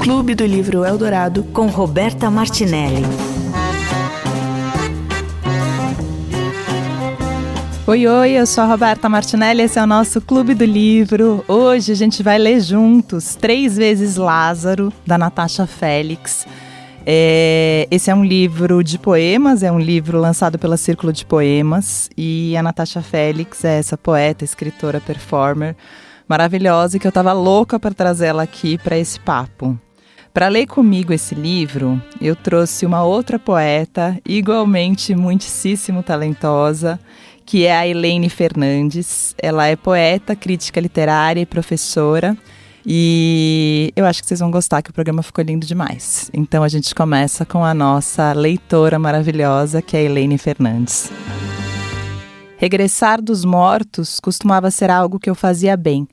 Clube do Livro Eldorado com Roberta Martinelli. Oi, eu sou a Roberta Martinelli, esse é o nosso Clube do Livro. Hoje a gente vai ler juntos 3 vezes Lázaro, da Natasha Felix. Esse é um livro de poemas, é um livro lançado pela Círculo de Poemas. E a Natasha Felix é essa poeta, escritora, performer maravilhosa, que eu estava louca para trazer ela aqui para esse papo. Para ler comigo esse livro, eu trouxe uma outra poeta, igualmente muitíssimo talentosa, que é a Elaine Fernandes. Ela é poeta, crítica literária e professora. E eu acho que vocês vão gostar, que o programa ficou lindo demais. Então a gente começa com a nossa leitora maravilhosa, que é a Elaine Fernandes. Regressar dos mortos costumava ser algo que eu fazia bem.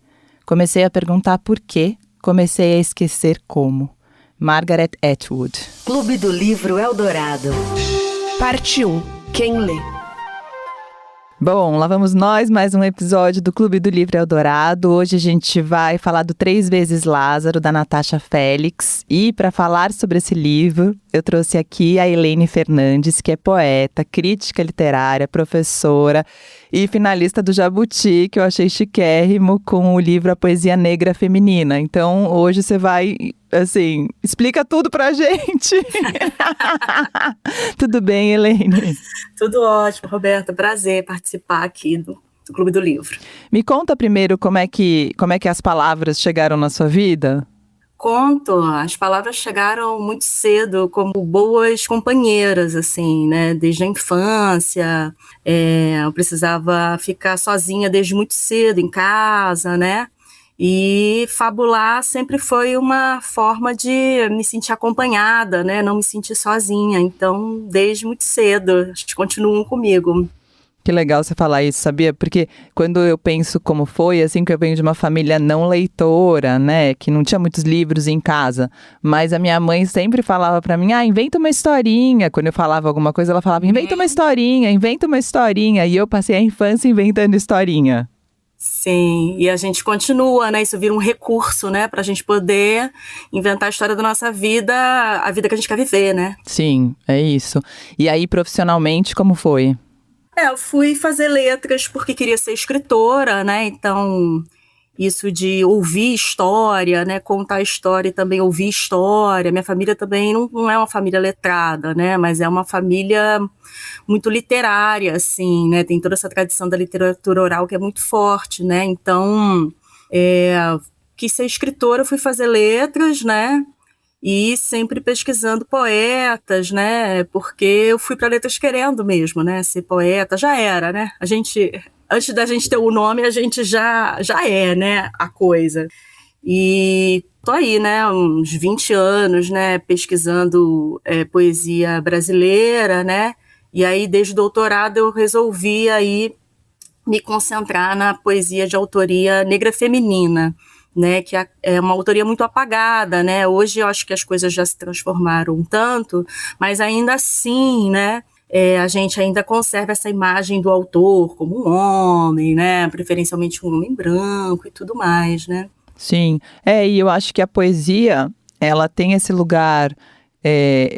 Comecei a perguntar por quê, comecei a esquecer como. Margaret Atwood. Clube do Livro Eldorado. Parte 1. Quem lê? Bom, lá vamos nós, mais um episódio do Clube do Livro Eldorado. Hoje a gente vai falar do 3 vezes Lázaro, da Natasha Felix. E para falar sobre esse livro, eu trouxe aqui a Elaine Fernandes, que é poeta, crítica literária, professora e finalista do Jabuti, que eu achei chiquérrimo, com o livro A Poesia Negra Feminina. Então, hoje você vai, assim, explica tudo pra gente. Tudo bem, Elaine? Tudo ótimo, Roberta. Prazer participar aqui do Clube do Livro. Me conta primeiro como é que as palavras chegaram na sua vida? Conto, as palavras chegaram muito cedo como boas companheiras, assim, né? Desde a infância, eu precisava ficar sozinha desde muito cedo em casa, né? E fabular sempre foi uma forma de me sentir acompanhada, né? Não me sentir sozinha. Então, desde muito cedo, eles continuam comigo. Que legal você falar isso, sabia? Porque quando eu penso como foi, assim, que eu venho de uma família não leitora, né? Que não tinha muitos livros em casa. Mas a minha mãe sempre falava pra mim, inventa uma historinha. Quando eu falava alguma coisa, ela falava, inventa uma historinha, inventa uma historinha. E eu passei a infância inventando historinha. Sim, e a gente continua, né? Isso vira um recurso, né? Pra gente poder inventar a história da nossa vida, a vida que a gente quer viver, né? Sim, é isso. E aí, profissionalmente, como foi? Eu fui fazer letras porque queria ser escritora, né? Então, isso de ouvir história, né? Contar história e também ouvir história. Minha família também não é uma família letrada, né? Mas é uma família muito literária, assim, né? Tem toda essa tradição da literatura oral que é muito forte, né? Então, quis ser escritora, fui fazer letras, né? E sempre pesquisando poetas, né? Porque eu fui para letras querendo mesmo, né? Ser poeta, já era, né? Antes da gente ter o nome, a gente já é, né? A coisa. E tô aí, né? Uns 20 anos, né? Pesquisando poesia brasileira, né? E aí, desde o doutorado, eu resolvi aí me concentrar na poesia de autoria negra feminina, né, que é uma autoria muito apagada, né? Hoje eu acho que as coisas já se transformaram tanto, mas ainda assim, né, a gente ainda conserva essa imagem do autor como um homem, né, preferencialmente um homem branco e tudo mais, né? Sim, e eu acho que a poesia, ela tem esse lugar,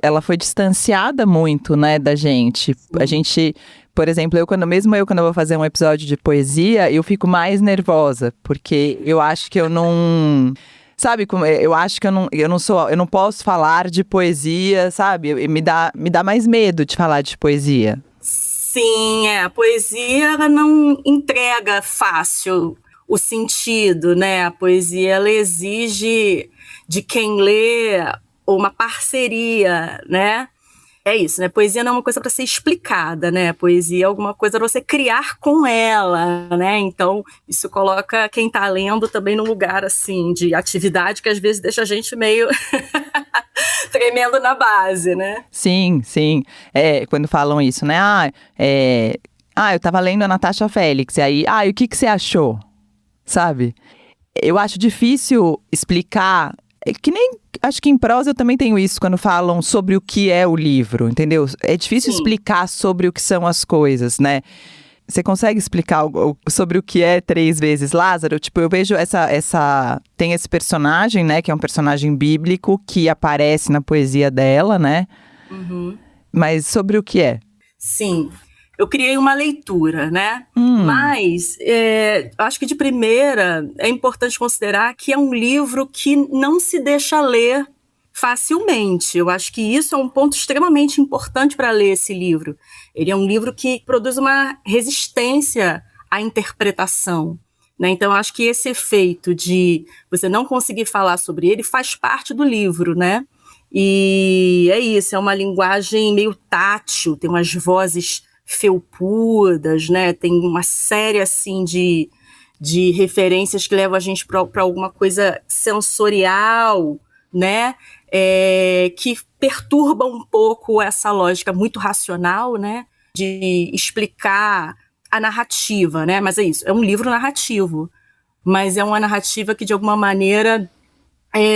ela foi distanciada muito, né, da gente. A gente... Por exemplo, quando eu vou fazer um episódio de poesia, eu fico mais nervosa, porque eu acho que eu não... Sabe, eu acho que eu não posso falar de poesia, sabe? Me dá mais medo de falar de poesia. Sim, a poesia ela não entrega fácil o sentido, né? A poesia ela exige de quem lê uma parceria, né? É isso, né? Poesia não é uma coisa para ser explicada, né? Poesia é alguma coisa para você criar com ela, né? Então, isso coloca quem tá lendo também num lugar, assim, de atividade que às vezes deixa a gente meio tremendo na base, né? Sim, sim. Quando falam isso, né? Eu tava lendo a Natasha Felix, e aí, o que você achou? Sabe? Eu acho difícil explicar, que nem... Acho que em prosa eu também tenho isso, quando falam sobre o que é o livro, entendeu? É difícil explicar sobre o que são as coisas, né? Você consegue explicar sobre o que é Três Vezes Lázaro? Tipo, eu vejo tem esse personagem, né, que é um personagem bíblico que aparece na poesia dela, né? Uhum. Mas sobre o que é? Sim, eu criei uma leitura, né? Mas acho que de primeira é importante considerar que é um livro que não se deixa ler facilmente. Eu acho que isso é um ponto extremamente importante para ler esse livro. Ele é um livro que produz uma resistência à interpretação, né? Então, eu acho que esse efeito de você não conseguir falar sobre ele faz parte do livro, né? E é isso, é uma linguagem meio tátil, tem umas vozes felpudas, né? Tem uma série assim de referências que levam a gente para alguma coisa sensorial, né? Que perturba um pouco essa lógica muito racional, né? De explicar a narrativa, né? Mas é isso, é um livro narrativo, mas é uma narrativa que de alguma maneira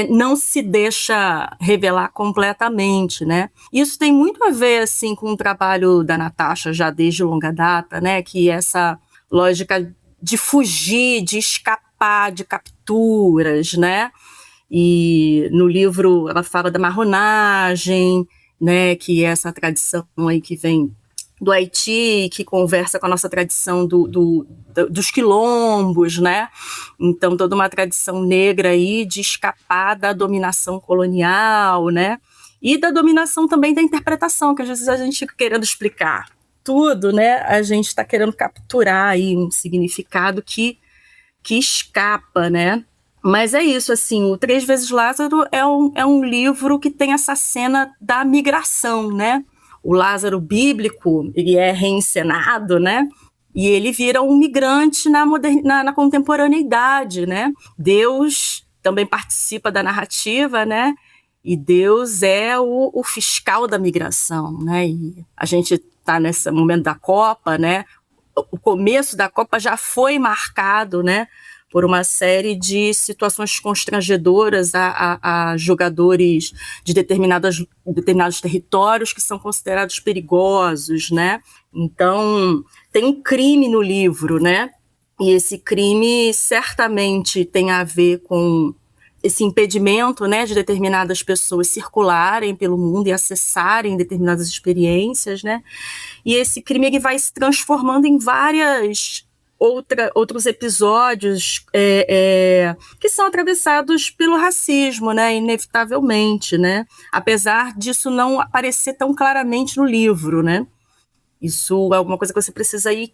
não se deixa revelar completamente, né? Isso tem muito a ver, assim, com o trabalho da Natasha já desde longa data, né? Que essa lógica de fugir, de escapar de capturas, né? E no livro ela fala da marronagem, né? Que é essa tradição aí que vem do Haiti, que conversa com a nossa tradição dos quilombos, né? Então, toda uma tradição negra aí de escapar da dominação colonial, né? E da dominação também da interpretação, que às vezes a gente fica querendo explicar tudo, né? A gente está querendo capturar aí um significado que escapa, né? Mas é isso, assim, o Três Vezes Lázaro é um livro que tem essa cena da migração, né? O Lázaro bíblico, ele é reencenado, né? E ele vira um migrante na contemporaneidade, né? Deus também participa da narrativa, né? E Deus é o fiscal da migração, né? E a gente está nesse momento da Copa, né? O começo da Copa já foi marcado, né? Por uma série de situações constrangedoras a jogadores de determinados territórios que são considerados perigosos, né? Então, tem um crime no livro, né? E esse crime certamente tem a ver com esse impedimento, né, de determinadas pessoas circularem pelo mundo e acessarem determinadas experiências, né? E esse crime ele vai se transformando em outros episódios que são atravessados pelo racismo, né, inevitavelmente, né, apesar disso não aparecer tão claramente no livro, né, isso é alguma coisa que você precisa ir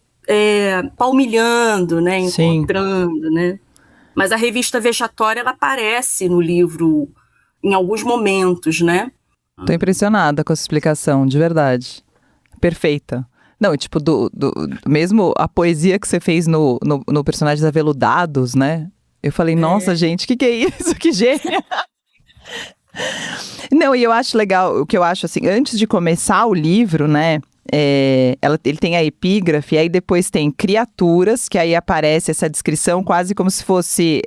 palmilhando, né, encontrando, né, mas a revista vexatória, ela aparece no livro em alguns momentos, né. Tô impressionada com essa explicação, de verdade, perfeita. Não, tipo, mesmo a poesia que você fez no Personagens Aveludados, né? Eu falei, nossa, gente, que é isso? Que gênia! Não, e eu acho legal, o que eu acho assim, antes de começar o livro, né? Ele tem a epígrafe, aí depois tem criaturas, que aí aparece essa descrição quase como se fosse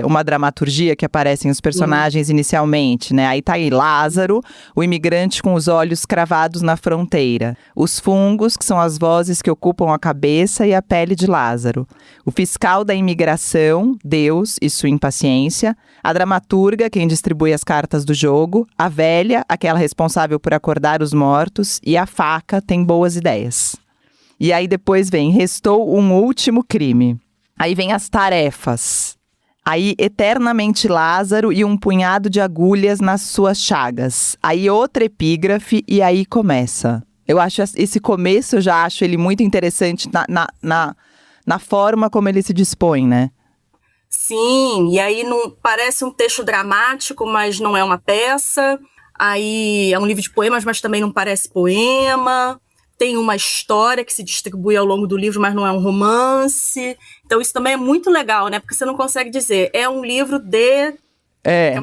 uma dramaturgia que aparecem os personagens inicialmente, né? Aí tá aí Lázaro, o imigrante com os olhos cravados na fronteira. Os fungos, que são as vozes que ocupam a cabeça e a pele de Lázaro. O fiscal da imigração, Deus e sua impaciência. A dramaturga, quem distribui as cartas do jogo. A velha, aquela responsável por acordar os mortos. E a faca tem boas ideias. E aí depois vem, restou um último crime. Aí vem as tarefas. Aí, eternamente Lázaro e um punhado de agulhas nas suas chagas. Aí outra epígrafe e aí começa. Eu acho esse começo, eu já acho ele muito interessante na forma como ele se dispõe, né? Sim, e aí parece um texto dramático, mas não é uma peça. Aí é um livro de poemas, mas também não parece poema. Tem uma história que se distribui ao longo do livro, mas não é um romance. Então isso também é muito legal, né? Porque você não consegue dizer, é um livro de...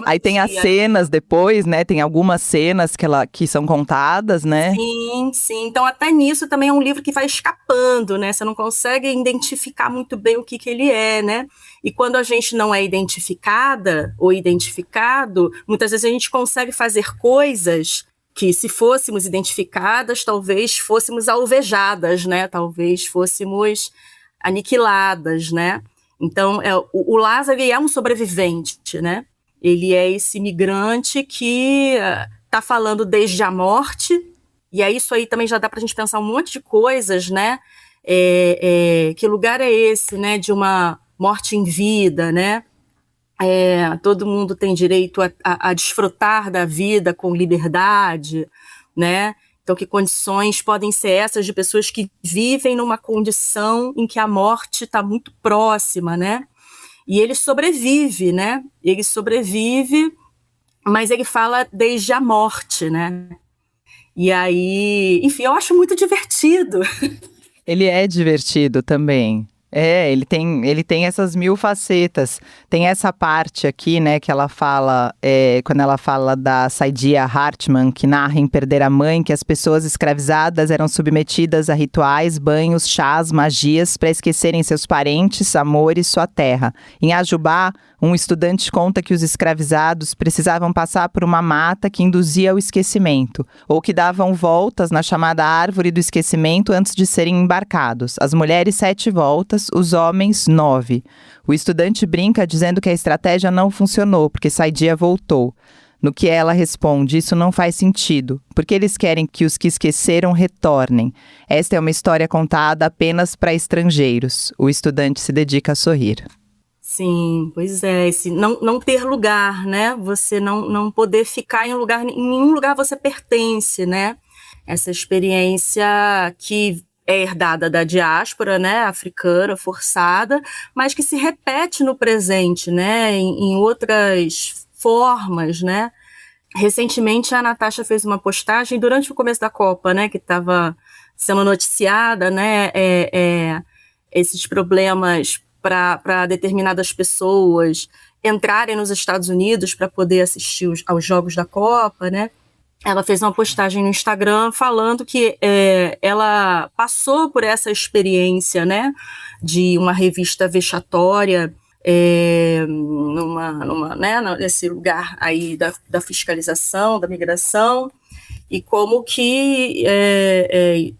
aí tem as cenas depois, né? Tem algumas cenas que são contadas, né? Sim, sim. Então até nisso também é um livro que vai escapando, né? Você não consegue identificar muito bem o que ele é, né? E quando a gente não é identificada ou identificado, muitas vezes a gente consegue fazer coisas que se fôssemos identificadas, talvez fôssemos alvejadas, né? Talvez fôssemos aniquiladas, né? Então, o Lázaro é um sobrevivente, né? Ele é esse migrante que está falando desde a morte, e aí isso aí também já dá para a gente pensar um monte de coisas, né? Que lugar é esse, né? De uma morte em vida, né? Todo mundo tem direito a desfrutar da vida com liberdade, né? Então, que condições podem ser essas de pessoas que vivem numa condição em que a morte está muito próxima, né? E ele sobrevive, né? Ele sobrevive, mas ele fala desde a morte, né? E aí, enfim, eu acho muito divertido. Ele é divertido também. Ele tem essas 1000 facetas. Tem essa parte aqui, né, que ela fala, quando ela fala da Saidiya Hartman, que narra em Perder a Mãe, que as pessoas escravizadas eram submetidas a rituais, banhos, chás, magias, para esquecerem seus parentes, amores, sua terra. Em Ajubá, um estudante conta que os escravizados precisavam passar por uma mata que induzia ao esquecimento, ou que davam voltas na chamada árvore do esquecimento antes de serem embarcados. As mulheres 7 voltas, os homens 9. O estudante brinca dizendo que a estratégia não funcionou, porque Saidiya voltou. No que ela responde, isso não faz sentido, porque eles querem que os que esqueceram retornem. Esta é uma história contada apenas para estrangeiros. O estudante se dedica a sorrir. Sim, pois é, esse não ter lugar, né? Você não poder ficar em nenhum lugar você pertence, né? Essa experiência que é herdada da diáspora, né, africana, forçada, mas que se repete no presente, né, em outras formas, né. Recentemente a Natasha fez uma postagem durante o começo da Copa, né, que estava sendo noticiada, né, esses problemas para determinadas pessoas entrarem nos Estados Unidos para poder assistir aos Jogos da Copa, né. Ela fez uma postagem no Instagram falando que ela passou por essa experiência, né, de uma revista vexatória nesse lugar aí da fiscalização, da migração, e como que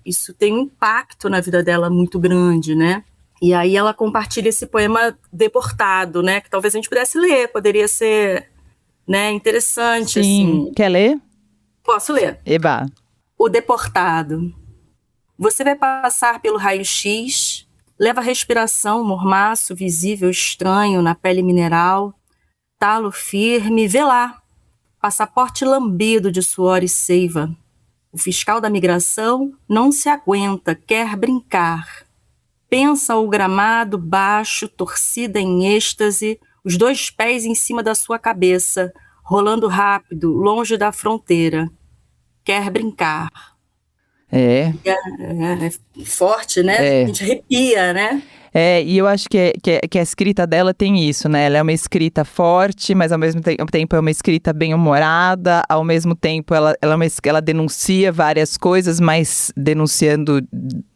isso tem um impacto na vida dela muito grande, né? E aí ela compartilha esse poema Deportado, né, que talvez a gente pudesse ler, poderia ser, né, interessante. Sim, assim. Quer ler? Posso ler? Eba. O Deportado. Você vai passar pelo raio-x, leva a respiração, mormaço visível estranho na pele mineral, talo firme, vê lá, passaporte lambido de suor e seiva. O fiscal da migração não se aguenta, quer brincar. Pensa o gramado baixo, torcida em êxtase, os 2 pés em cima da sua cabeça, rolando rápido, longe da fronteira. Quer brincar. É forte, né? A gente arrepia, né? E eu acho que a escrita dela tem isso, né? Ela é uma escrita forte, mas ao mesmo tempo é uma escrita bem-humorada, ao mesmo tempo ela denuncia várias coisas, mas denunciando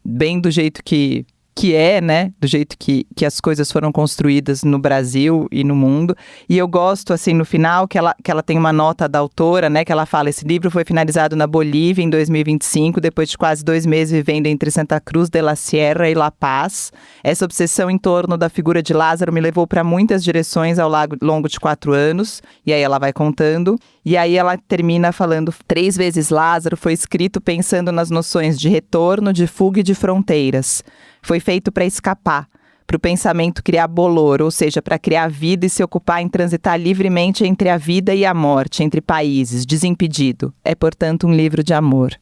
bem do jeito que é, né, do jeito que as coisas foram construídas no Brasil e no mundo. E eu gosto, assim, no final, que ela tem uma nota da autora, né, que ela fala, esse livro foi finalizado na Bolívia em 2025, depois de quase 2 meses vivendo entre Santa Cruz de la Sierra e La Paz. Essa obsessão em torno da figura de Lázaro me levou para muitas direções ao longo de 4 anos, e aí ela vai contando. E aí ela termina falando, 3 vezes Lázaro foi escrito pensando nas noções de retorno, de fuga e de fronteiras. Foi feito para escapar, para o pensamento criar bolor, ou seja, para criar vida e se ocupar em transitar livremente entre a vida e a morte, entre países, desimpedido. É, portanto, um livro de amor.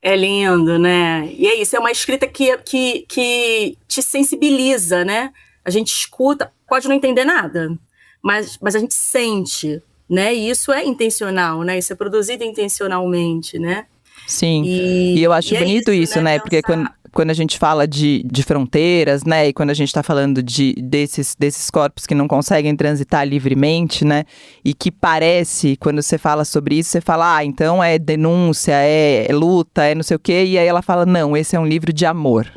É lindo, né? E é isso, é uma escrita que te sensibiliza, né? A gente escuta, pode não entender nada, mas a gente sente, né? E isso é intencional, né? Isso é produzido intencionalmente, né? Sim, e eu acho bonito isso, né? Porque quando a gente fala de fronteiras, né? E quando a gente está falando desses corpos que não conseguem transitar livremente, né? E que parece, quando você fala sobre isso, você fala, então é denúncia, é luta, é não sei o quê. E aí ela fala, não, esse é um livro de amor.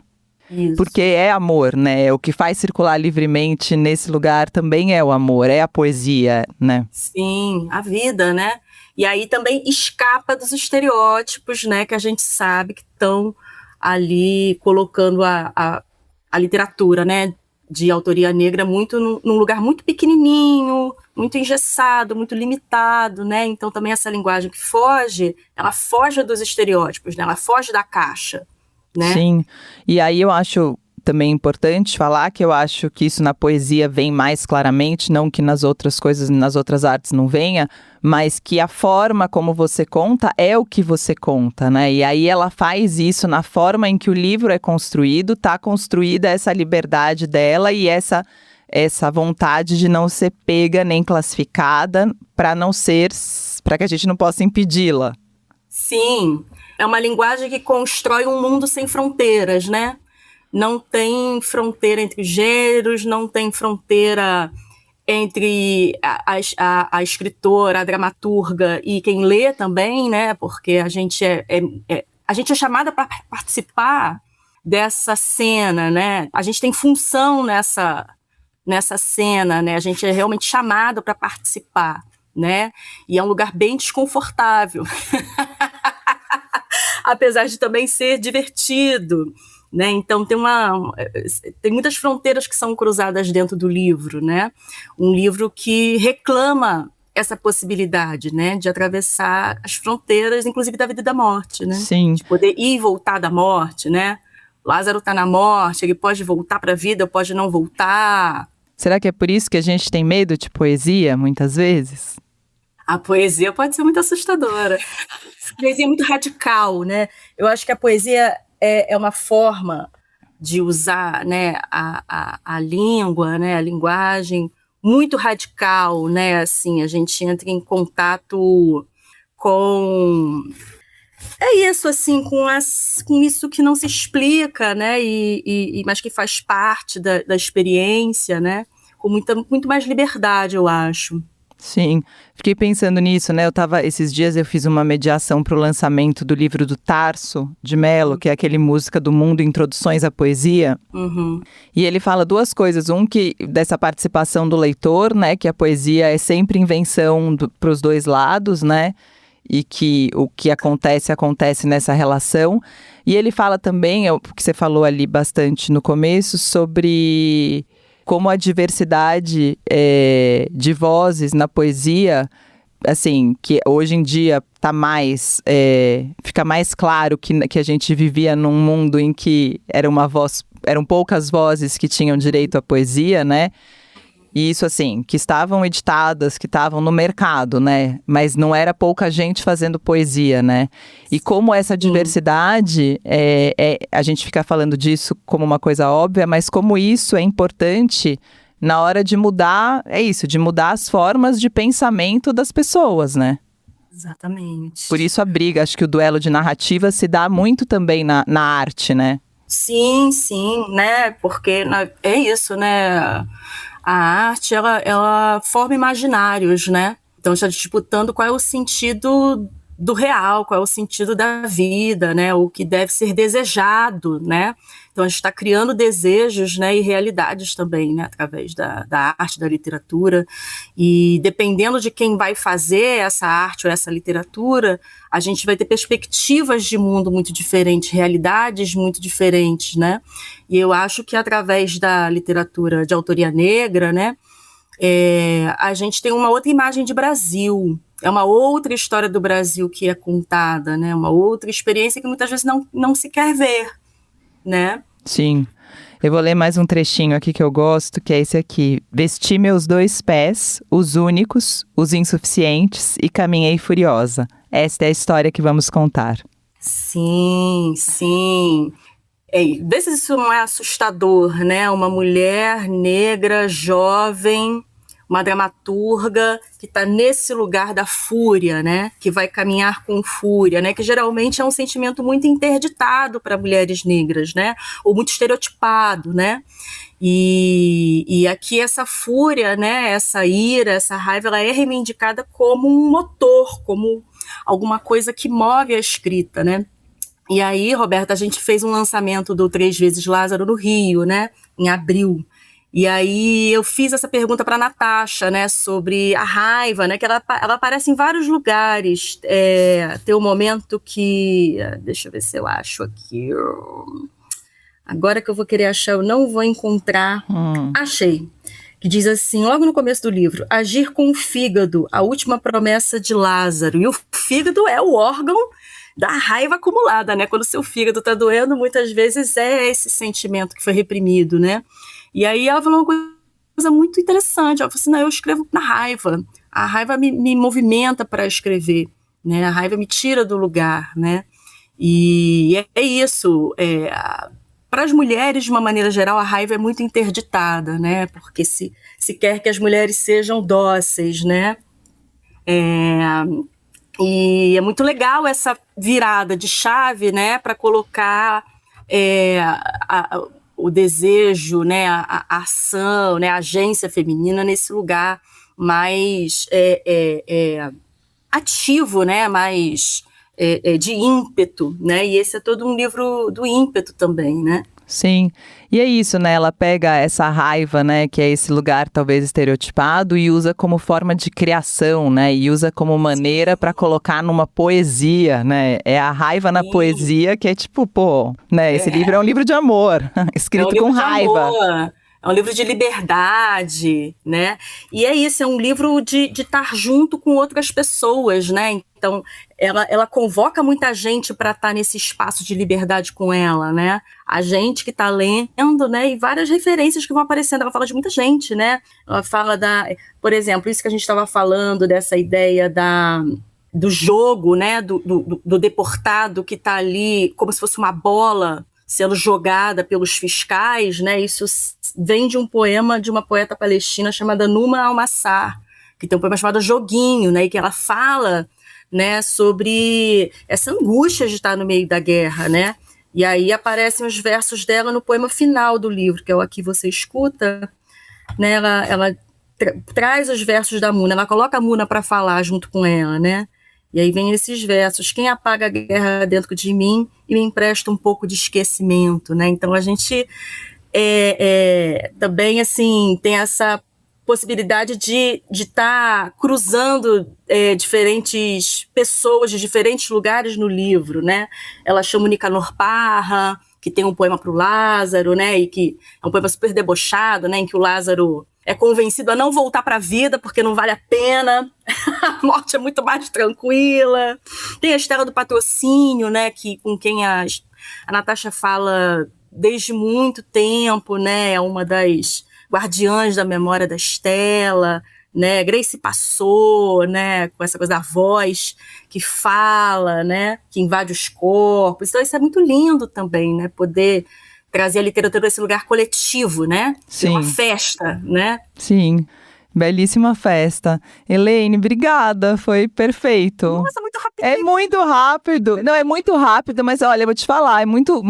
Isso. Porque é amor, né? O que faz circular livremente nesse lugar também é o amor, é a poesia, né? Sim, a vida, né? E aí também escapa dos estereótipos, né? Que a gente sabe que estão ali colocando a literatura, né? De autoria negra muito num lugar muito pequenininho, muito engessado, muito limitado, né? Então também essa linguagem que foge, ela foge dos estereótipos, né? Ela foge da caixa, né? Sim, e aí eu acho também importante falar que eu acho que isso na poesia vem mais claramente, não que nas outras coisas, nas outras artes não venha, mas que a forma como você conta é o que você conta, né? E aí ela faz isso na forma em que o livro é construído, tá construída essa liberdade dela e essa vontade de não ser pega nem classificada para que a gente não possa impedi-la. Sim, é uma linguagem que constrói um mundo sem fronteiras, né? Não tem fronteira entre gêneros, não tem fronteira entre a escritora, a dramaturga e quem lê também, né? Porque a gente a gente é chamada para participar dessa cena, né? A gente tem função nessa cena, né? A gente é realmente chamado para participar, né? E é um lugar bem desconfortável, apesar de também ser divertido, né? Então tem muitas fronteiras que são cruzadas dentro do livro, né? Um livro que reclama essa possibilidade, né, de atravessar as fronteiras, inclusive da vida e da morte, né? Sim. De poder ir e voltar da morte, né? Lázaro está na morte, ele pode voltar para a vida, pode não voltar. Será que é por isso que a gente tem medo de poesia, muitas vezes? A poesia pode ser muito assustadora. A poesia é muito radical, né? Eu acho que a poesia é uma forma de usar, né, a língua, né, a linguagem muito radical, né? Assim, a gente entra em contato com... É isso, assim, com isso que não se explica, né? Mas que faz parte da experiência, né? Com muito mais liberdade, eu acho. Sim, fiquei pensando nisso, né? Esses dias eu fiz uma mediação para o lançamento do livro do Tarso de Mello, que é aquele Música do Mundo, Introduções à Poesia. Uhum. E ele fala duas coisas. Que dessa participação do leitor, né? Que a poesia é sempre invenção para os dois lados, né? E que o que acontece nessa relação. E ele fala também, o que você falou ali bastante no começo, sobre como a diversidade de vozes na poesia, assim, que hoje em dia fica mais claro que a gente vivia num mundo em que eram poucas vozes que tinham direito à poesia, né? E isso, assim, que estavam editadas, que estavam no mercado, né? Mas não era pouca gente fazendo poesia, né? E como essa diversidade, a gente fica falando disso como uma coisa óbvia, mas como isso é importante na hora de mudar, de mudar as formas de pensamento das pessoas, né? Exatamente. Por isso a briga, acho que o duelo de narrativa se dá muito também na arte, né? Sim, né? Porque é isso, né? A arte, ela forma imaginários, né? Então, está disputando qual é o sentido do real, qual é o sentido da vida, né? O que deve ser desejado, né? Então, a gente está criando desejos, né? E realidades também, né? Através da arte, da literatura. E dependendo de quem vai fazer essa arte ou essa literatura, a gente vai ter perspectivas de mundo muito diferentes, realidades muito diferentes, né? E eu acho que através da literatura de autoria negra, né? A gente tem uma outra imagem de Brasil, é uma outra história do Brasil que é contada, né? Uma outra experiência que muitas vezes não se quer ver, né? Sim. Eu vou ler mais um trechinho aqui que eu gosto, que é esse aqui. Vesti meus 2 pés, os únicos, os insuficientes, e caminhei furiosa. Esta é a história que vamos contar. Sim. Vê se isso não é assustador, né? Uma mulher negra, jovem, uma dramaturga que está nesse lugar da fúria, né? Que vai caminhar com fúria, né? Que geralmente é um sentimento muito interditado para mulheres negras, né? Ou muito estereotipado, né? E aqui essa fúria, né? Essa ira, essa raiva, ela é reivindicada como um motor, como alguma coisa que move a escrita, né? E aí, Roberta, a gente fez um lançamento do Três Vezes Lázaro no Rio, né, em abril. E aí eu fiz essa pergunta para a Natasha, né, sobre a raiva, né, que ela aparece em vários lugares. Tem um momento que, deixa eu ver se eu acho aqui. Agora que eu vou querer achar, eu não vou encontrar. Achei. Que diz assim, logo no começo do livro: agir com o fígado, a última promessa de Lázaro. E o fígado é o órgão da raiva acumulada, né? Quando o seu fígado está doendo, muitas vezes é esse sentimento que foi reprimido, né? E aí ela falou uma coisa muito interessante. Ela falou assim, não, eu escrevo na raiva. A raiva me movimenta para escrever, né? A raiva me tira do lugar, né? E é isso. Para as mulheres, de uma maneira geral, a raiva é muito interditada, né? Porque se quer que as mulheres sejam dóceis, né? E é muito legal essa virada de chave, né? Para colocar o desejo, né? A ação, né? A agência feminina nesse lugar mais ativo, né? Mais de ímpeto, né? E esse é todo um livro do ímpeto também, né? Sim, e é isso, né? Ela pega essa raiva, né? Que é esse lugar talvez estereotipado e usa como forma de criação, né? E usa como maneira para colocar numa poesia, né? É a raiva na poesia que é tipo, pô, né? Esse livro é um livro de amor, escrito com raiva. É um livro de liberdade, né? E é isso, é um livro de estar junto com outras pessoas, né? Então, ela convoca muita gente para estar nesse espaço de liberdade com ela, né? A gente que está lendo, né? E várias referências que vão aparecendo. Ela fala de muita gente, né? Ela fala por exemplo, isso que a gente estava falando, dessa ideia do jogo, né? Do deportado que está ali como se fosse uma bola sendo jogada pelos fiscais, né? Isso vem de um poema de uma poeta palestina chamada Numa Almassar, que tem um poema chamado Joguinho, né? E que ela fala, né, sobre essa angústia de estar no meio da guerra, né? E aí aparecem os versos dela no poema final do livro, que é o Aqui Você Escuta, né? Ela traz os versos da Muna, ela coloca a Muna para falar junto com ela, né? E aí vem esses versos: quem apaga a guerra dentro de mim e me empresta um pouco de esquecimento, né? Então a gente também, assim, tem essa possibilidade de estar cruzando diferentes pessoas de diferentes lugares no livro, né? Ela chama o Nicanor Parra, que tem um poema para o Lázaro, né? E que é um poema super debochado, né? Em que o Lázaro é convencido a não voltar para a vida porque não vale a pena, a morte é muito mais tranquila. Tem a Estela do Patrocínio, né? Com quem a Natasha fala desde muito tempo, né? É uma das guardiãs da memória da Estela, né? Grace passou, né? Com essa coisa da voz que fala, né? Que invade os corpos. Então isso é muito lindo também, né? Poder trazer a literatura para esse lugar coletivo, né? Sim. Uma festa, né? Sim. Belíssima festa. Elaine, obrigada, foi perfeito. Nossa, muito rápido. É muito rápido. Não, é muito rápido, mas olha, eu vou te falar, é muito,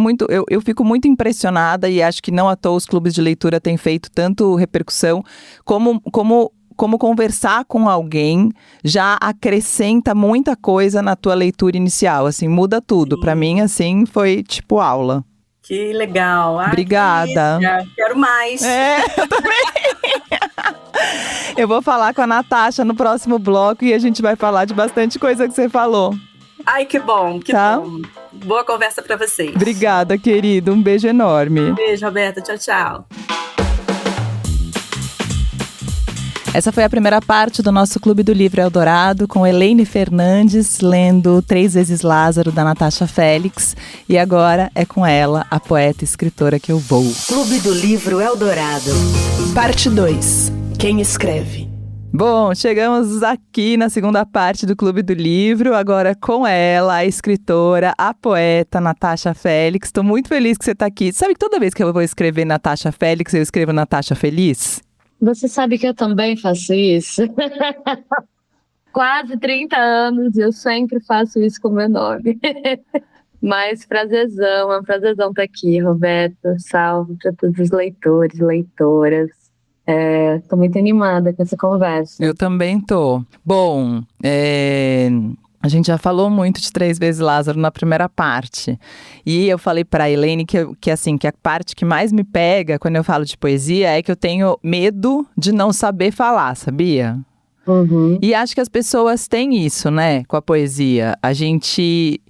eu fico muito impressionada e acho que não à toa os clubes de leitura têm feito tanto repercussão como conversar com alguém já acrescenta muita coisa na tua leitura inicial, assim, muda tudo. Para mim, assim, foi tipo aula. Que legal. Obrigada. Quero mais. Eu também. Eu vou falar com a Natasha no próximo bloco e a gente vai falar de bastante coisa que você falou. Ai, que bom, que bom. Boa conversa para vocês. Obrigada, querido. Um beijo enorme. Beijo, Roberta. Tchau, tchau. Essa foi a primeira parte do nosso Clube do Livro Eldorado, com Elaine Fernandes lendo Três Vezes Lázaro, da Natasha Félix. E agora é com ela, a poeta e escritora, que eu vou. Clube do Livro Eldorado. Parte 2. Quem escreve? Bom, chegamos aqui na segunda parte do Clube do Livro, agora com ela, a escritora, a poeta Natasha Félix. Estou muito feliz que você está aqui. Sabe que toda vez que eu vou escrever Natasha Félix, eu escrevo Natasha Feliz? Você sabe que eu também faço isso? Quase 30 anos e eu sempre faço isso com meu nome. Mas prazerzão, é um prazerzão estar aqui, Roberto. Salve para todos os leitores, leitoras. Tô muito animada com essa conversa. Eu também tô. Bom, A gente já falou muito de Três Vezes Lázaro na primeira parte. E eu falei pra Elaine que a parte que mais me pega quando eu falo de poesia é que eu tenho medo de não saber falar, sabia? Uhum. E acho que as pessoas têm isso, né, com a poesia. A gente,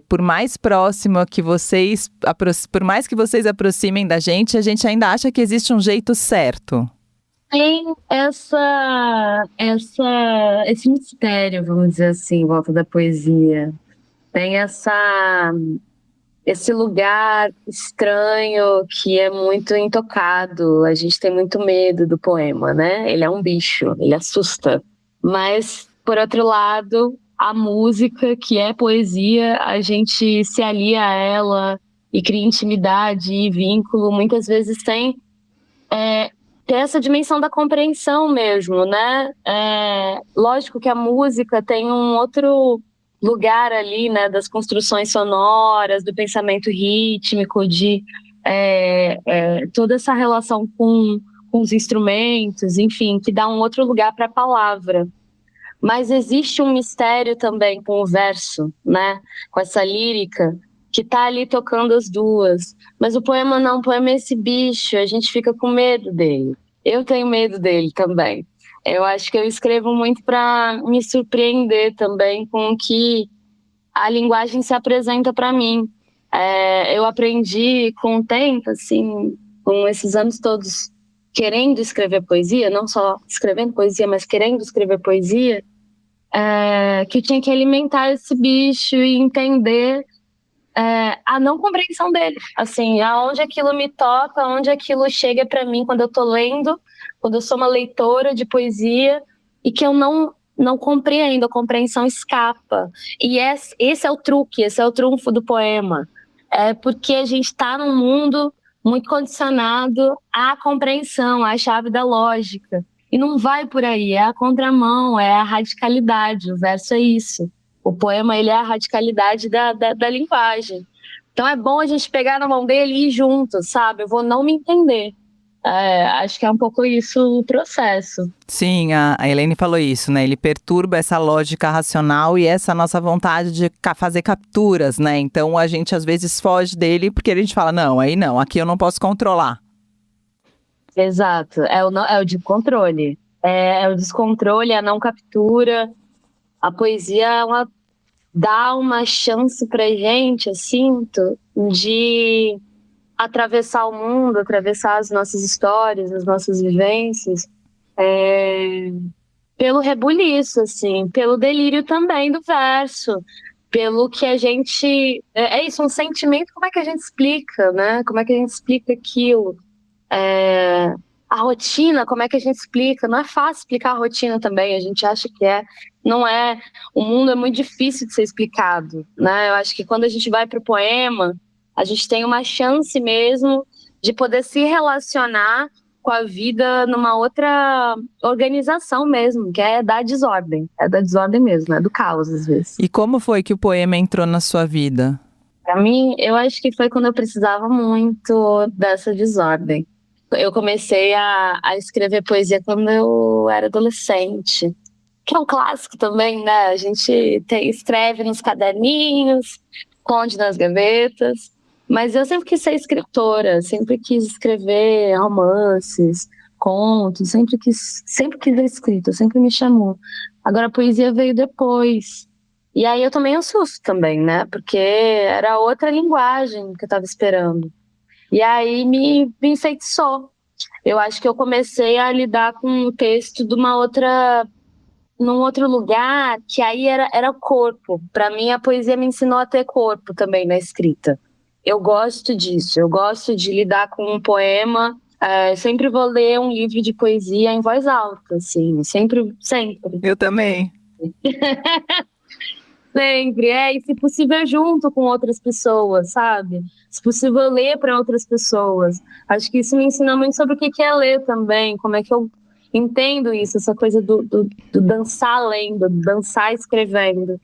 por mais próximo que vocês, por mais que vocês aproximem da gente, a gente ainda acha que existe um jeito certo. Tem esse mistério, vamos dizer assim, em volta da poesia. Tem esse lugar estranho que é muito intocado. A gente tem muito medo do poema, né? Ele é um bicho, ele assusta. Mas, por outro lado, a música, que é poesia, a gente se alia a ela e cria intimidade e vínculo. Muitas vezes tem essa dimensão da compreensão mesmo, né? Lógico que a música tem um outro lugar ali, né, das construções sonoras, do pensamento rítmico, de toda essa relação com os instrumentos, enfim, que dá um outro lugar para a palavra. Mas existe um mistério também com o verso, né, com essa lírica, que está ali tocando as duas. Mas o poema não, o poema é esse bicho, a gente fica com medo dele. Eu tenho medo dele também. Eu acho que eu escrevo muito para me surpreender também com o que a linguagem se apresenta para mim. Eu aprendi com o tempo, assim, com esses anos todos querendo escrever poesia, não só escrevendo poesia, mas querendo escrever poesia, que eu tinha que alimentar esse bicho e entender a não compreensão dele, assim, aonde aquilo me toca, aonde aquilo chega para mim quando eu tô lendo, quando eu sou uma leitora de poesia e que eu não compreendo, a compreensão escapa. E esse é o truque, esse é o trunfo do poema, porque a gente está num mundo muito condicionado à compreensão, à chave da lógica, e não vai por aí, é a contramão, é a radicalidade, o verso é isso. O poema, ele é a radicalidade da linguagem. Então é bom a gente pegar na mão dele e ir junto, sabe? Eu vou não me entender. Acho que é um pouco isso o processo. Sim, a Elaine falou isso, né? Ele perturba essa lógica racional e essa nossa vontade de fazer capturas, né? Então a gente às vezes foge dele porque a gente fala, não, aí não, aqui eu não posso controlar. Exato, é o descontrole. É o descontrole, a não captura. A poesia dá uma chance pra gente, eu sinto, de atravessar o mundo, atravessar as nossas histórias, as nossas vivências, pelo rebuliço, assim, pelo delírio também do verso, pelo que a gente... É isso, um sentimento, como é que a gente explica, né? Como é que a gente explica aquilo? A rotina, como é que a gente explica? Não é fácil explicar a rotina também, a gente acha que não é. O mundo é muito difícil de ser explicado, né? Eu acho que quando a gente vai para o poema, a gente tem uma chance mesmo de poder se relacionar com a vida numa outra organização mesmo, que é da desordem mesmo, é do caos às vezes. E como foi que o poema entrou na sua vida? Para mim, eu acho que foi quando eu precisava muito dessa desordem. Eu comecei a escrever poesia quando eu era adolescente, que é um clássico também, né? A gente escreve nos caderninhos, esconde nas gavetas, mas eu sempre quis ser escritora, sempre quis escrever romances, contos, sempre quis ser escrita, sempre me chamou. Agora a poesia veio depois. E aí eu tomei um susto também, né? Porque era outra linguagem que eu estava esperando. E aí me enfeitiçou. Eu acho que eu comecei a lidar com o texto de num outro lugar, que aí era o corpo. Para mim, a poesia me ensinou a ter corpo também na escrita. Eu gosto disso, eu gosto de lidar com um poema. Sempre vou ler um livro de poesia em voz alta, assim, sempre. Eu também. Sempre, e se possível junto com outras pessoas, sabe? Se possível ler para outras pessoas. Acho que isso me ensina muito sobre o que é ler também, como é que eu entendo isso, essa coisa do dançar lendo, dançar escrevendo.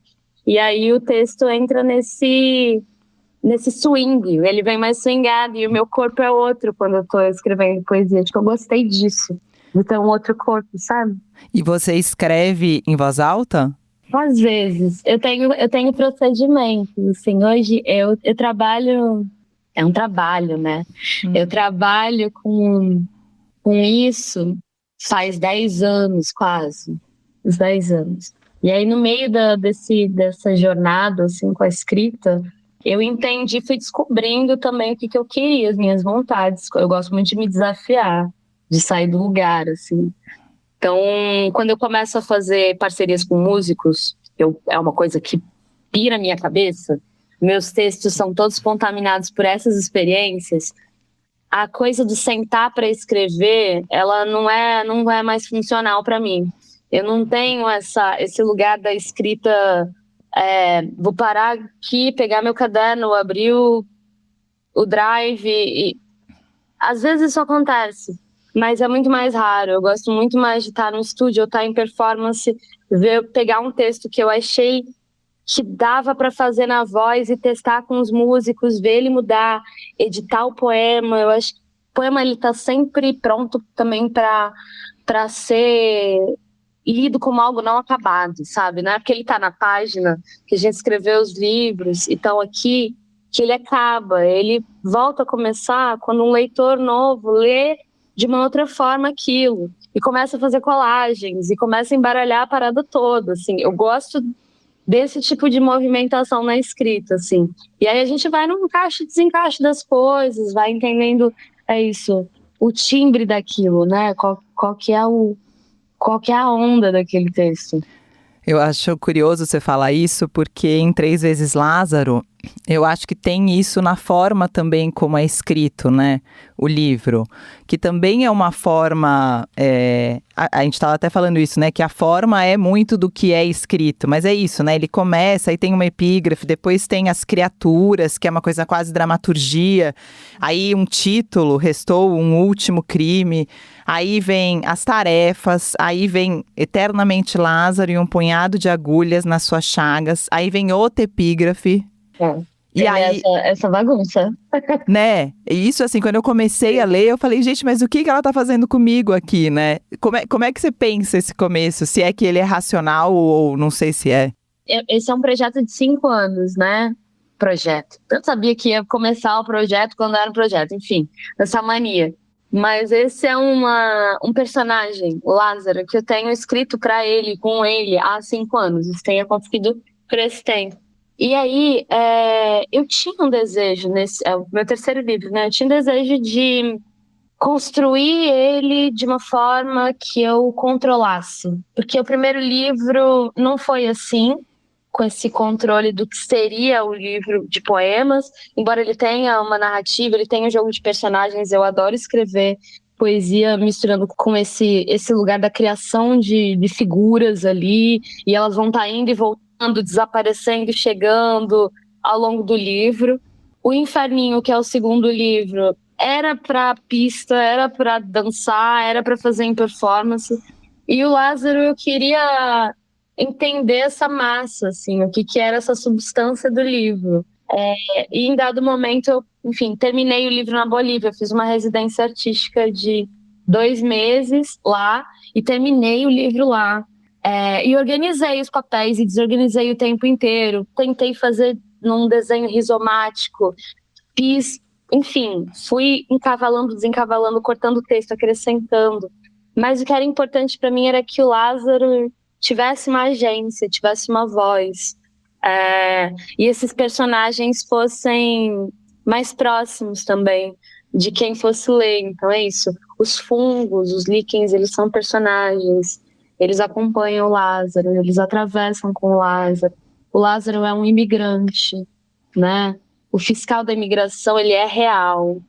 E aí o texto entra nesse swing, ele vem mais swingado e o meu corpo é outro quando eu tô escrevendo poesia. Acho que eu gostei disso, de ter um outro corpo, sabe? E você escreve em voz alta? Às vezes, eu tenho procedimentos, assim, hoje eu trabalho, é um trabalho, né? Eu trabalho com isso faz 10 anos, quase, uns 10 anos. E aí, no meio dessa jornada, assim, com a escrita, eu entendi, fui descobrindo também o que eu queria, as minhas vontades. Eu gosto muito de me desafiar, de sair do lugar, assim. Então, quando eu começo a fazer parcerias com músicos, é uma coisa que pira a minha cabeça, meus textos são todos contaminados por essas experiências, a coisa do sentar para escrever, ela não é mais funcional para mim. Eu não tenho esse lugar da escrita, vou parar aqui, pegar meu caderno, abrir o drive e às vezes isso acontece, mas é muito mais raro. Eu gosto muito mais de estar no estúdio ou estar em performance, pegar um texto que eu achei que dava para fazer na voz e testar com os músicos, ver ele mudar, editar o poema. Eu acho que o poema ele está sempre pronto também para ser lido como algo não acabado, sabe? Não é porque ele está na página que a gente escreveu os livros e estão aqui que ele acaba. Ele volta a começar quando um leitor novo lê de uma outra forma aquilo e começa a fazer colagens e começa a embaralhar a parada toda, assim. Eu gosto desse tipo de movimentação na escrita, assim. E aí a gente vai no encaixe e desencaixe das coisas, vai entendendo, o timbre daquilo, né? Qual que é a onda daquele texto. Eu acho curioso você falar isso, porque em 3 vezes Lázaro, eu acho que tem isso na forma também como é escrito, né? O livro, que também é uma forma, a gente estava até falando isso, né? Que a forma é muito do que é escrito, mas é isso, né? Ele começa, aí tem uma epígrafe, depois tem as criaturas, que é uma coisa quase dramaturgia, aí um título, restou um último crime, aí vem as tarefas, aí vem eternamente Lázaro e um punhado de agulhas nas suas chagas, aí vem outra epígrafe. E aí, essa bagunça. né? E isso, assim, quando eu comecei a ler, eu falei, gente, mas o que ela tá fazendo comigo aqui, né? Como é que você pensa esse começo? Se é que ele é racional ou não sei se é. Esse é um projeto de 5 anos, né? Eu sabia que ia começar o projeto quando era um projeto, enfim, essa mania. Mas esse é um personagem, o Lázaro, que eu tenho escrito para ele, com ele, há 5 anos. Isso tem acontecido por esse tempo. E aí, eu tinha um desejo, o meu terceiro livro, né? Eu tinha um desejo de construir ele de uma forma que eu controlasse. Porque o primeiro livro não foi assim, com esse controle do que seria o livro de poemas. Embora ele tenha uma narrativa, ele tenha um jogo de personagens, eu adoro escrever poesia misturando com esse lugar da criação de figuras ali, e elas vão estar indo e voltando, desaparecendo e chegando ao longo do livro. O Inferninho, que é o segundo livro, era para pista, era para dançar, era para fazer em performance. E o Lázaro, eu queria entender essa massa, assim, o que era essa substância do livro. E em dado momento, eu, enfim, terminei o livro na Bolívia, fiz uma residência artística de 2 meses lá e terminei o livro lá. E organizei os papéis e desorganizei o tempo inteiro. Tentei fazer num desenho rizomático, fiz, enfim, fui encavalando, desencavalando, cortando o texto, acrescentando. Mas o que era importante para mim era que o Lázaro tivesse uma agência, tivesse uma voz. E esses personagens fossem mais próximos também de quem fosse ler. Então é isso. Os fungos, os líquens, eles são personagens. Eles acompanham o Lázaro, eles atravessam com o Lázaro. O Lázaro é um imigrante, né? O fiscal da imigração, ele é real.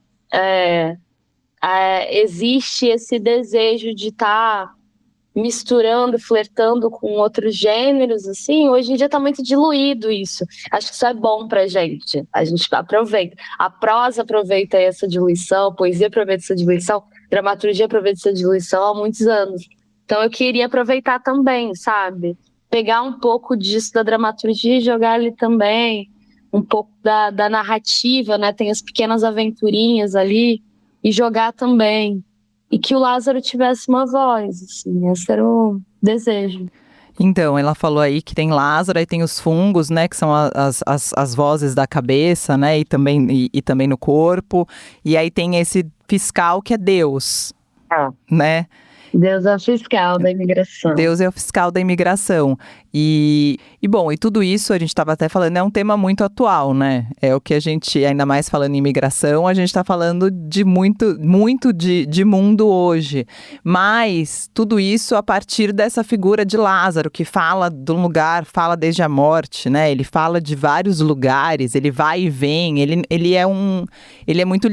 Existe esse desejo de estar misturando, flertando com outros gêneros, assim. Hoje em dia está muito diluído isso. Acho que isso é bom pra gente. A gente aproveita. A prosa aproveita essa diluição, a poesia aproveita essa diluição, a dramaturgia aproveita essa diluição há muitos anos. Então eu queria aproveitar também, sabe? Pegar um pouco disso da dramaturgia e jogar ali também, um pouco da narrativa, né? Tem as pequenas aventurinhas ali, e jogar também. E que o Lázaro tivesse uma voz, assim, esse era o desejo. Então, ela falou aí que tem Lázaro, aí tem os fungos, né, que são as vozes da cabeça, né, e também no corpo. E aí tem esse fiscal que é Deus, né? Deus é o fiscal da imigração. Deus é o fiscal da imigração. Bom, e tudo isso, a gente estava até falando, é um tema muito atual, né? É o que a gente, ainda mais falando em imigração, a gente está falando de muito de mundo hoje. Mas tudo isso a partir dessa figura de Lázaro, que fala de um lugar, fala desde a morte, né? Ele fala de vários lugares, ele vai e vem, ele é muito...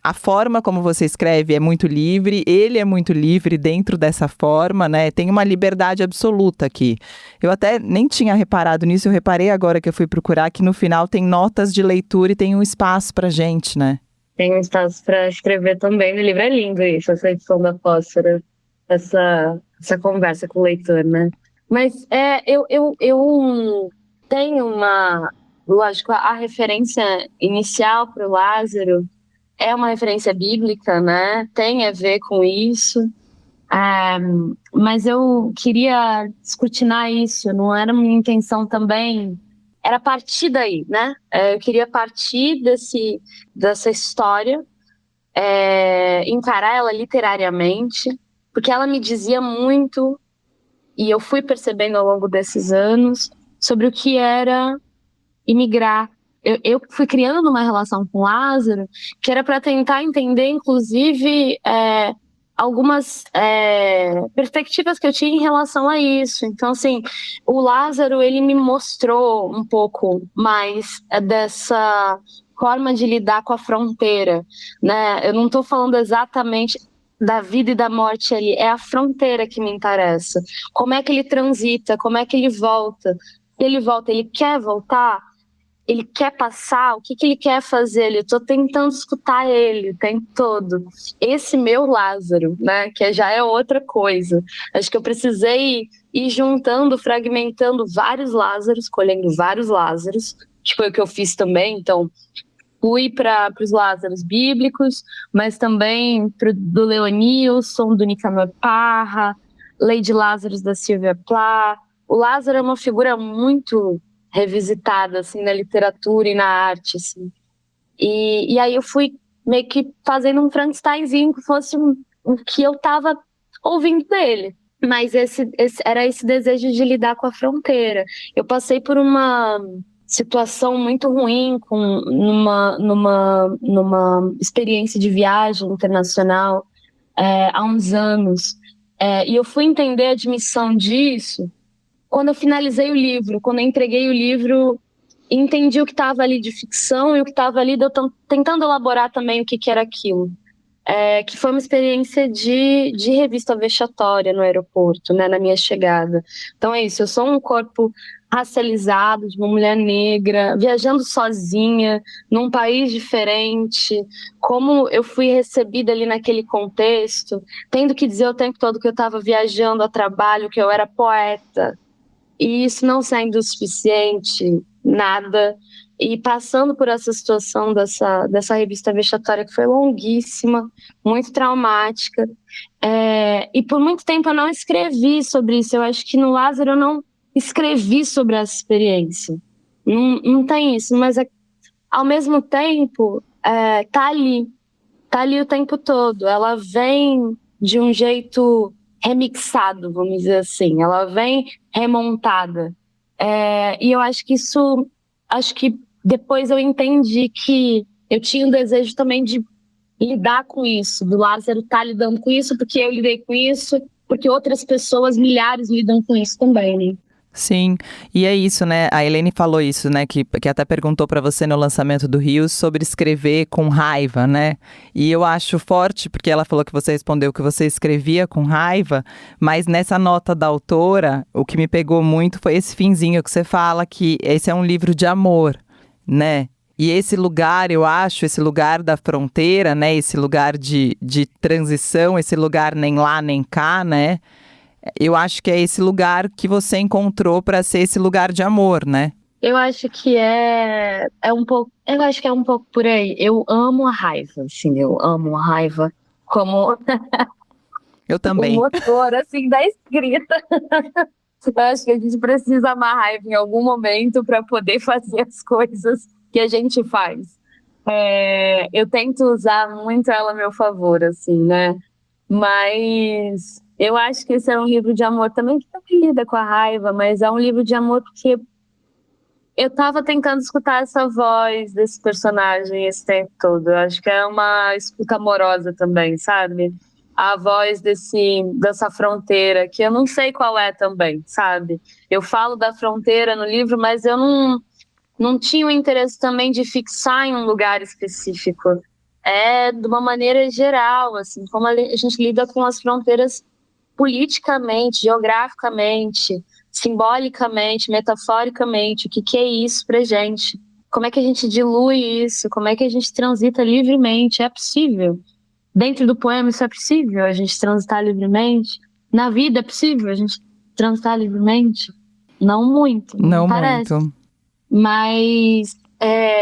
A forma como você escreve é muito livre, ele é muito livre dentro dessa forma, né? Tem uma liberdade absoluta aqui. Eu até nem tinha reparado nisso, eu reparei agora que eu fui procurar que no final tem notas de leitura e tem um espaço pra gente, né? Tem um espaço para escrever também. O livro é lindo isso, essa edição da Fósfora, essa conversa com o leitor, né? Mas eu tenho uma... Lógico, a referência inicial para o Lázaro é uma referência bíblica, né? Tem a ver com isso. Mas eu queria descortinar isso, não era minha intenção também, era partir daí, né? Eu queria partir dessa história, encarar ela literariamente, porque ela me dizia muito, e eu fui percebendo ao longo desses anos, sobre o que era imigrar. Eu fui criando uma relação com Lázaro que era para tentar entender, inclusive, algumas perspectivas que eu tinha em relação a isso. Então, assim, o Lázaro, ele me mostrou um pouco mais dessa forma de lidar com a fronteira, né? Eu não estou falando exatamente da vida e da morte ali, é a fronteira que me interessa. Como é que ele transita, como é que ele volta? Ele quer voltar? Ele quer passar? O que ele quer fazer? Eu estou tentando escutar ele o tempo todo. Esse meu Lázaro, né, que já é outra coisa. Acho que eu precisei ir juntando, fragmentando vários Lázaros, escolhendo vários Lázaros, que foi o que eu fiz também. Então, fui para os Lázaros bíblicos, mas também do Leonilson, do Nicanor Parra, Lady Lázaros da Silvia Plath. O Lázaro é uma figura muito revisitada, assim, na literatura e na arte, assim. E aí eu fui meio que fazendo um Frankensteinzinho que fosse o que eu estava ouvindo dele. Mas era esse desejo de lidar com a fronteira. Eu passei por uma situação muito ruim numa experiência de viagem internacional há uns anos. E eu fui entender a dimensão disso quando eu finalizei o livro, quando eu entreguei o livro, entendi o que estava ali de ficção e o que estava ali, eu tentando elaborar também o que era aquilo. Que foi uma experiência de revista vexatória no aeroporto, né, na minha chegada. Então é isso, eu sou um corpo racializado, de uma mulher negra, viajando sozinha, num país diferente, como eu fui recebida ali naquele contexto, tendo que dizer o tempo todo que eu estava viajando a trabalho, que eu era poeta, e isso não sendo o suficiente, nada, e passando por essa situação dessa revista vexatória que foi longuíssima, muito traumática, e por muito tempo eu não escrevi sobre isso. Eu acho que no Lázaro eu não escrevi sobre essa experiência, não tem isso, mas ao mesmo tempo tá ali o tempo todo, ela vem de um jeito remixado, vamos dizer assim, ela vem remontada, e eu acho que depois eu entendi que eu tinha um desejo também de lidar com isso, do Lázaro estar lidando com isso, porque eu lidei com isso, porque outras pessoas, milhares, lidam com isso também, né? Sim, e é isso, né? A Helene falou isso, né? Que até perguntou para você no lançamento do Rios sobre escrever com raiva, né? E eu acho forte, porque ela falou que você respondeu que você escrevia com raiva, mas nessa nota da autora, o que me pegou muito foi esse finzinho que você fala que esse é um livro de amor, né? E esse lugar, eu acho, esse lugar da fronteira, né? Esse lugar de transição, esse lugar nem lá nem cá, né? Eu acho que é esse lugar que você encontrou para ser esse lugar de amor, né? Eu acho que é um pouco, eu acho que é um pouco por aí. Eu amo a raiva, assim, eu amo a raiva como eu também. o motor, assim, da escrita. Eu acho que a gente precisa amar a raiva em algum momento para poder fazer as coisas que a gente faz. Eu tento usar muito ela a meu favor, assim, né? Mas eu acho que esse é um livro de amor também que também lida com a raiva, mas é um livro de amor porque eu tava tentando escutar essa voz desse personagem esse tempo todo. Eu acho que é uma escuta amorosa também, sabe? A voz dessa fronteira, que eu não sei qual é também, sabe? Eu falo da fronteira no livro, mas eu não tinha o interesse também de fixar em um lugar específico. É de uma maneira geral, assim, como a gente lida com as fronteiras politicamente, geograficamente, simbolicamente, metaforicamente, o que é isso pra gente? Como é que a gente dilui isso? Como é que a gente transita livremente? É possível? Dentro do poema isso é possível, a gente transitar livremente? Na vida é possível a gente transitar livremente? Não muito, Não parece. muito. Mas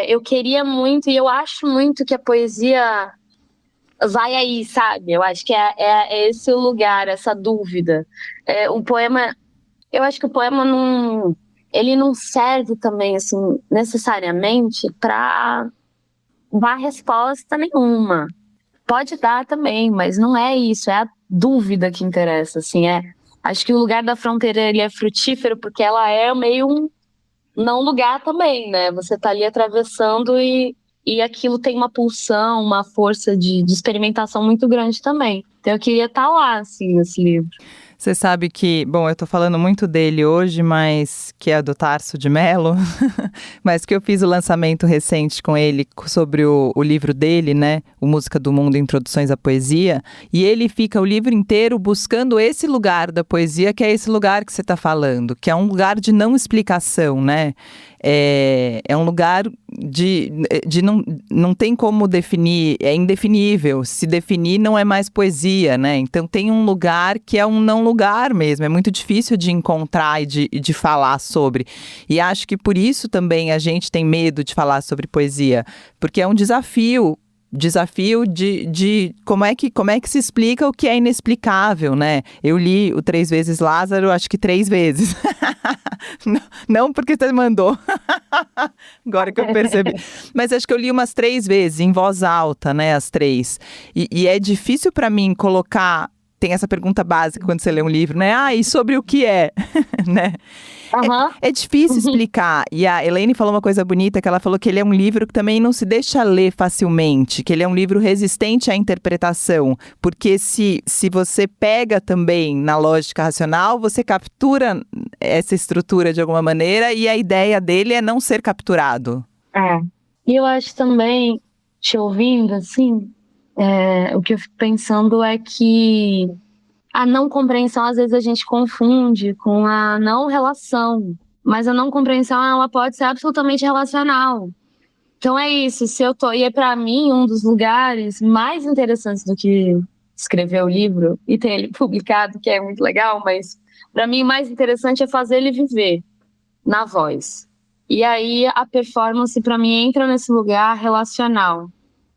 eu queria muito, e eu acho muito que a poesia vai aí, sabe? Eu acho que é esse o lugar, essa dúvida. O poema, eu acho que o poema ele não serve também, assim, necessariamente para dar resposta nenhuma. Pode dar também, mas não é isso, é a dúvida que interessa, assim, acho que o lugar da fronteira, ele é frutífero porque ela é meio um não lugar também, né? Você tá ali atravessando e aquilo tem uma pulsão, uma força de experimentação muito grande também. Então eu queria estar lá, assim, nesse livro. Você sabe que, bom, eu tô falando muito dele hoje, mas que é do Tarso de Mello, mas que eu fiz o lançamento recente com ele sobre o livro dele, né? O Música do Mundo, Introduções à Poesia, e ele fica o livro inteiro buscando esse lugar da poesia, que é esse lugar que você tá falando, que é um lugar de não explicação, né? É um lugar de não tem como definir, é indefinível. Se definir, não é mais poesia, né? Então tem um lugar que é um não lugar mesmo. É muito difícil de encontrar e de falar sobre. E acho que por isso também a gente tem medo de falar sobre poesia, porque é um desafio de como é que se explica o que é inexplicável, né? Eu li o 3 vezes Lázaro, acho que 3 vezes. Não porque você mandou. Agora que eu percebi. Mas acho que eu li umas 3 vezes, em voz alta, né? As 3. E é difícil para mim colocar... Tem essa pergunta básica quando você lê um livro, né? E sobre o que é, né? Uhum. É difícil explicar. E a Elaine falou uma coisa bonita, que ela falou que ele é um livro que também não se deixa ler facilmente, que ele é um livro resistente à interpretação, porque se você pega também na lógica racional, você captura essa estrutura de alguma maneira e a ideia dele é não ser capturado. E eu acho também, te ouvindo, assim, o que eu fico pensando é que a não compreensão, às vezes a gente confunde com a não relação, mas a não compreensão, ela pode ser absolutamente relacional. Então é isso, e é para mim um dos lugares mais interessantes do que escrever o livro e ter ele publicado, que é muito legal, mas para mim o mais interessante é fazer ele viver na voz. E aí a performance para mim entra nesse lugar relacional,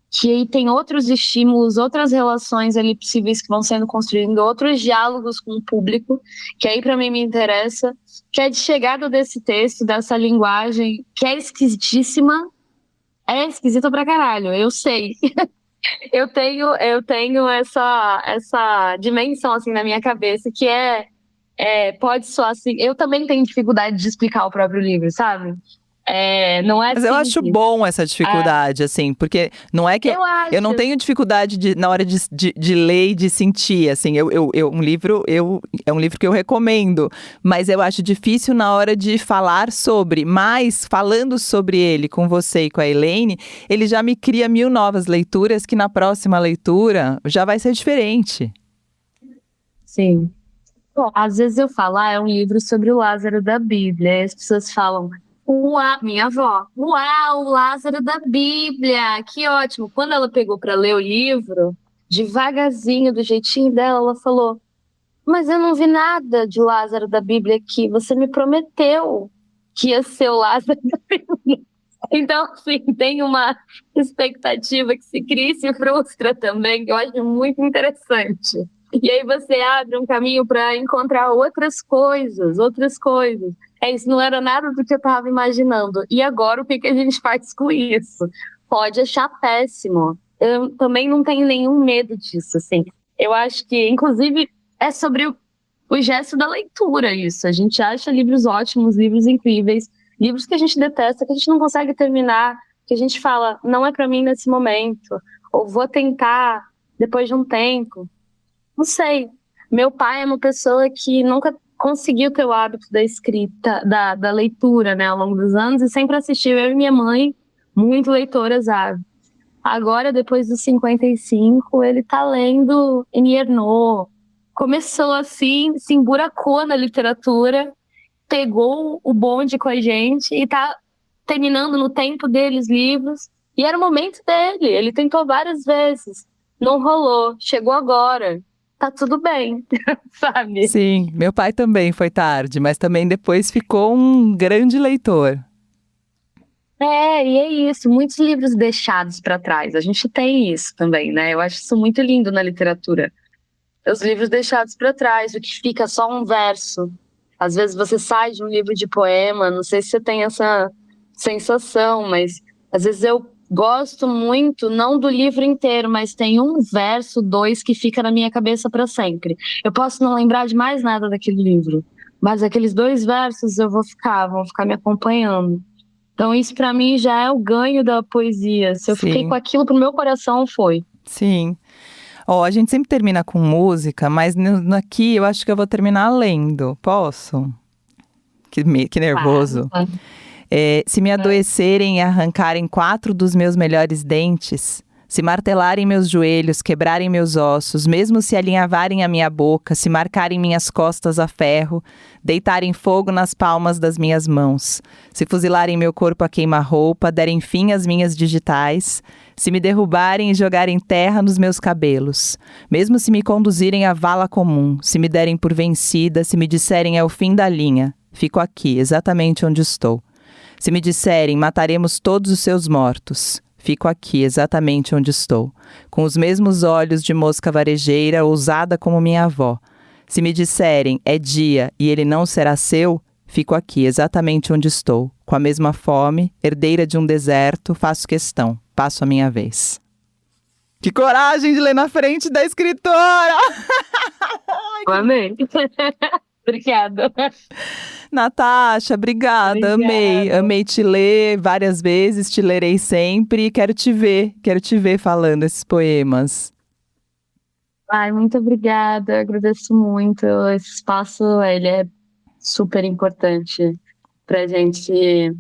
que aí tem outros estímulos, outras relações ali possíveis que vão sendo construídas, outros diálogos com o público, que aí para mim me interessa, que é de chegada desse texto, dessa linguagem, que é esquisitíssima, é esquisita pra caralho, eu sei. Eu tenho essa dimensão assim na minha cabeça, que pode soar assim, eu também tenho dificuldade de explicar o próprio livro, sabe? Não é Mas eu acho bom essa dificuldade, assim, porque não é que eu não tenho dificuldade na hora de ler e de sentir, assim, é um livro que eu recomendo, mas eu acho difícil na hora de falar sobre, mas falando sobre ele com você e com a Elaine, ele já me cria 1000 novas leituras que na próxima leitura já vai ser diferente. Sim. Bom, às vezes eu falo, é um livro sobre o Lázaro da Bíblia, e as pessoas falam... Uau, minha avó, uau, o Lázaro da Bíblia, que ótimo. Quando ela pegou para ler o livro, devagarzinho, do jeitinho dela, ela falou, mas eu não vi nada de Lázaro da Bíblia aqui, você me prometeu que ia ser o Lázaro da Bíblia. Então, assim, tem uma expectativa que se cria e se frustra também, que eu acho muito interessante. E aí você abre um caminho para encontrar outras coisas. Isso não era nada do que eu estava imaginando. E agora o que a gente faz com isso? Pode achar péssimo. Eu também não tenho nenhum medo disso, assim. Eu acho que, inclusive, é sobre o gesto da leitura isso. A gente acha livros ótimos, livros incríveis, livros que a gente detesta, que a gente não consegue terminar, que a gente fala, não é para mim nesse momento, ou vou tentar depois de um tempo. Não sei. Meu pai é uma pessoa que nunca conseguiu ter o hábito da escrita, da leitura, né, ao longo dos anos, e sempre assistiu, eu e minha mãe, muito leitoras ávidas. Agora, depois dos 55, ele tá lendo Ernaux. Começou assim, se emburacou na literatura, pegou o bonde com a gente e tá terminando no tempo dele os livros. E era o momento dele, ele tentou várias vezes, não rolou, chegou agora. Tá tudo bem, sabe? Sim, meu pai também foi tarde, mas também depois ficou um grande leitor. E é isso, muitos livros deixados para trás. A gente tem isso também, né? Eu acho isso muito lindo na literatura. Os livros deixados para trás, o que fica só um verso. Às vezes você sai de um livro de poema, não sei se você tem essa sensação, mas às vezes eu gosto muito, não do livro inteiro, mas tem um verso, 2 que fica na minha cabeça para sempre. Eu posso não lembrar de mais nada daquele livro, mas aqueles 2 versos vão ficar me acompanhando. Então isso para mim já é o ganho da poesia. Se eu fiquei com aquilo pro meu coração, foi. Sim. A gente sempre termina com música, mas aqui eu acho que eu vou terminar lendo. Posso? Que nervoso. Se me adoecerem e arrancarem 4 dos meus melhores dentes, se martelarem meus joelhos, quebrarem meus ossos, mesmo se alinhavarem a minha boca, se marcarem minhas costas a ferro, deitarem fogo nas palmas das minhas mãos, se fuzilarem meu corpo a queima-roupa, derem fim às minhas digitais, se me derrubarem e jogarem terra nos meus cabelos, mesmo se me conduzirem à vala comum, se me derem por vencida, se me disserem é o fim da linha, fico aqui, exatamente onde estou. Se me disserem mataremos todos os seus mortos, fico aqui, exatamente onde estou, com os mesmos olhos de mosca varejeira, ousada como minha avó. Se me disserem, é dia e ele não será seu, fico aqui, exatamente onde estou, com a mesma fome, herdeira de um deserto, faço questão, passo a minha vez. Que coragem de ler na frente da escritora! Amei. Obrigada. Natasha, obrigada, amei te ler várias vezes, te lerei sempre e quero te ver falando esses poemas. Ai, muito obrigada, agradeço muito, esse espaço, ele é super importante pra gente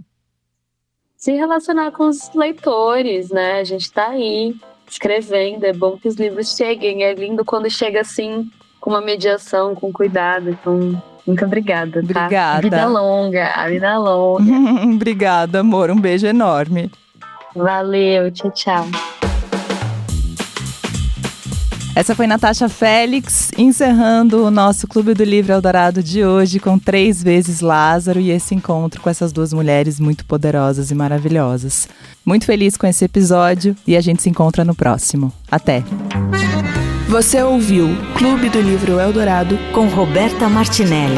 se relacionar com os leitores, né, a gente tá aí escrevendo, é bom que os livros cheguem, é lindo quando chega assim, com uma mediação, com cuidado, então... Muito obrigada, tá? Obrigada. Vida longa. Obrigada, amor. Um beijo enorme. Valeu, tchau, tchau. Essa foi Natasha Félix, encerrando o nosso Clube do Livro Eldorado de hoje com 3 vezes Lázaro e esse encontro com essas 2 mulheres muito poderosas e maravilhosas. Muito feliz com esse episódio e a gente se encontra no próximo. Até! Você ouviu Clube do Livro Eldorado com Roberta Martinelli.